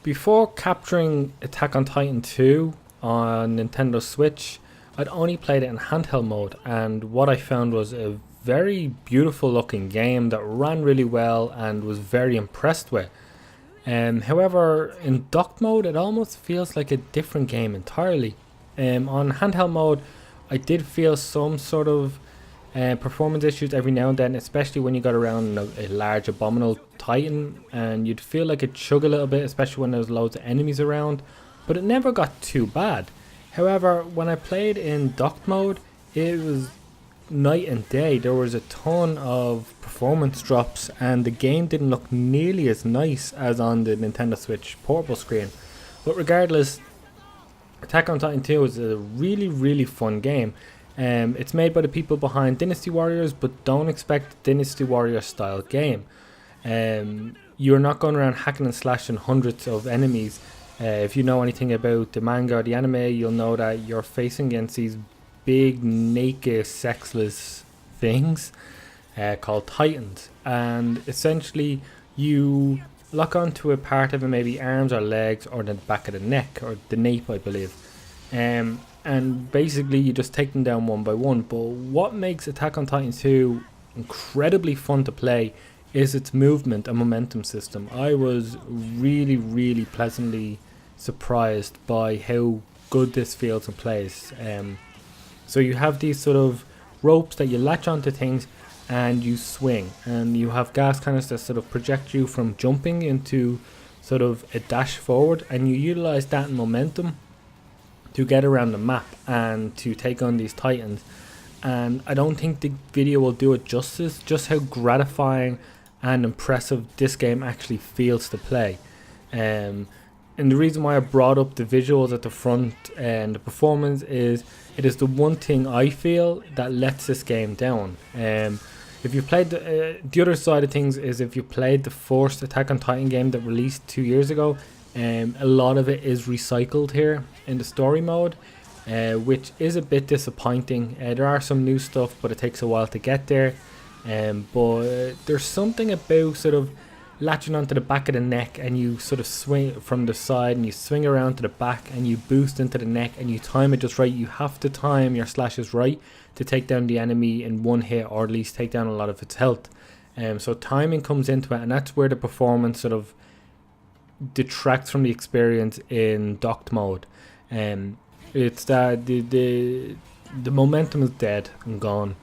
Before capturing Attack on Titan 2 on Nintendo Switch, I'd only played it in handheld mode, and what I found was a very beautiful looking game that ran really well and was very impressed with. However, in docked mode, it almost feels like a different game entirely. On handheld mode, I did feel some sort of performance issues every now and then, especially when you got around a large abominable titan, and you'd feel like it chug a little bit, especially when there's loads of enemies around, but it never got too bad. However, when I played in docked mode, it was night and day. There was a ton of performance drops, and the game didn't look nearly as nice as on the Nintendo Switch portable screen. But regardless, Attack on Titan 2 is a really fun game. It's made by the people behind Dynasty Warriors, but don't expect Dynasty Warrior style game. You're not going around hacking and slashing hundreds of enemies. If you know anything about the manga or the anime, you'll know that you're facing against these big, naked, sexless things called Titans. And essentially, you lock onto a part of it, maybe arms or legs or the back of the neck or the nape, I believe. And basically, you just take them down one by one. But what makes Attack on Titan 2 incredibly fun to play is its movement and momentum system. I was really pleasantly surprised by how good this feels and plays. So you have these sort of ropes that you latch onto things and you swing, and you have gas cannons that sort of project you from jumping into sort of a dash forward, and you utilize that momentum to get around the map and to take on these titans. And I don't think the video will do it justice, just how gratifying and impressive this game actually feels to play. And the reason why I brought up the visuals at the front and the performance is it is the one thing I feel that lets this game down. If you played the other side of things is if you played the first Attack on Titan game that released 2 years ago, a lot of it is recycled here in the story mode, which is a bit disappointing. There are some new stuff, but it takes a while to get there. But there's something about sort of latching onto the back of the neck, and you sort of swing from the side and you swing around to the back and you boost into the neck and you time it just right. You have to time your slashes right to take down the enemy in one hit, or at least take down a lot of its health. So timing comes into it, and that's where the performance sort of detracts from the experience in docked mode. It's that the momentum is dead and gone,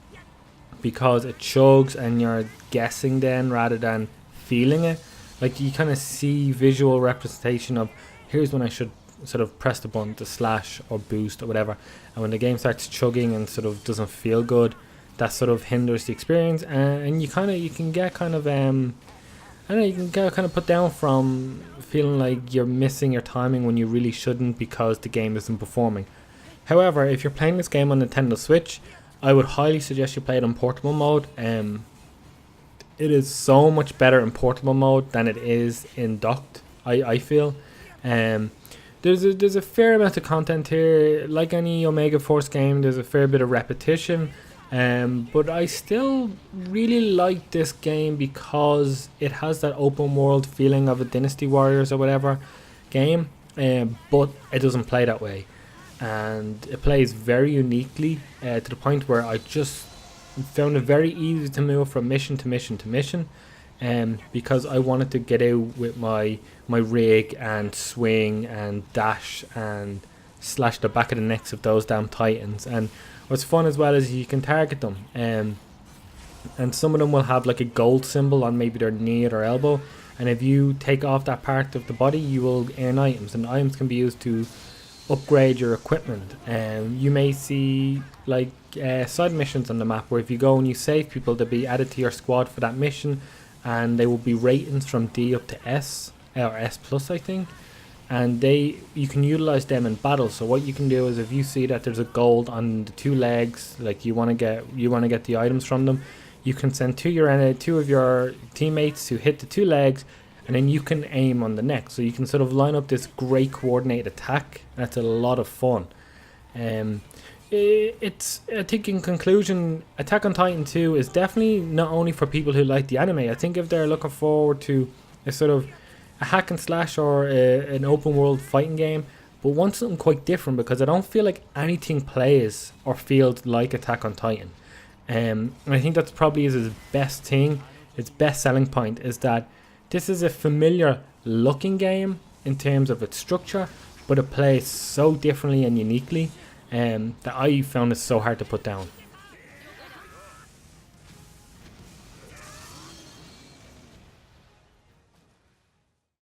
because it chugs and you're guessing then rather than feeling it. Like, you kind of see visual representation of here's when I should sort of press the button to slash or boost or whatever, and when the game starts chugging and sort of doesn't feel good, that sort of hinders the experience. And you can get kind of I don't know, you can get kind of put down from feeling like you're missing your timing when you really shouldn't, because the game isn't performing. However, if you're playing this game on Nintendo Switch, I would highly suggest you play it on portable mode. It is so much better in portable mode than it is in docked, I feel. There's a fair amount of content here. Like any Omega Force game, there's a fair bit of repetition. But I still really like this game because it has that open world feeling of a Dynasty Warriors or whatever game, but it doesn't play that way, and it plays very uniquely to the point where I just found it very easy to move from mission to mission to mission, because I wanted to get out with my rig and swing and dash and slash the back of the necks of those damn titans. And what's fun as well is you can target them, and some of them will have like a gold symbol on maybe their knee or their elbow, and if you take off that part of the body, you will earn items, and items can be used to upgrade your equipment. You may see like side missions on the map where if you go and you save people, they'll be added to your squad for that mission, and they will be ratings from D up to S or S plus, I think. And you can utilize them in battle. So what you can do is, if you see that there's a gold on the two legs, like you want to get the items from them, you can send two of your teammates to hit the two legs, and then you can aim on the neck. So you can sort of line up this great coordinated attack. That's a lot of fun. It's, I think in conclusion, Attack on Titan 2 is definitely not only for people who like the anime. I think if they're looking forward to a sort of a hack and slash or an open world fighting game, but want something quite different because I don't feel like anything plays or feels like Attack on Titan. And I think that's probably his best thing, its best selling point, is that this is a familiar looking game in terms of its structure, but it plays so differently and uniquely that I found it so hard to put down.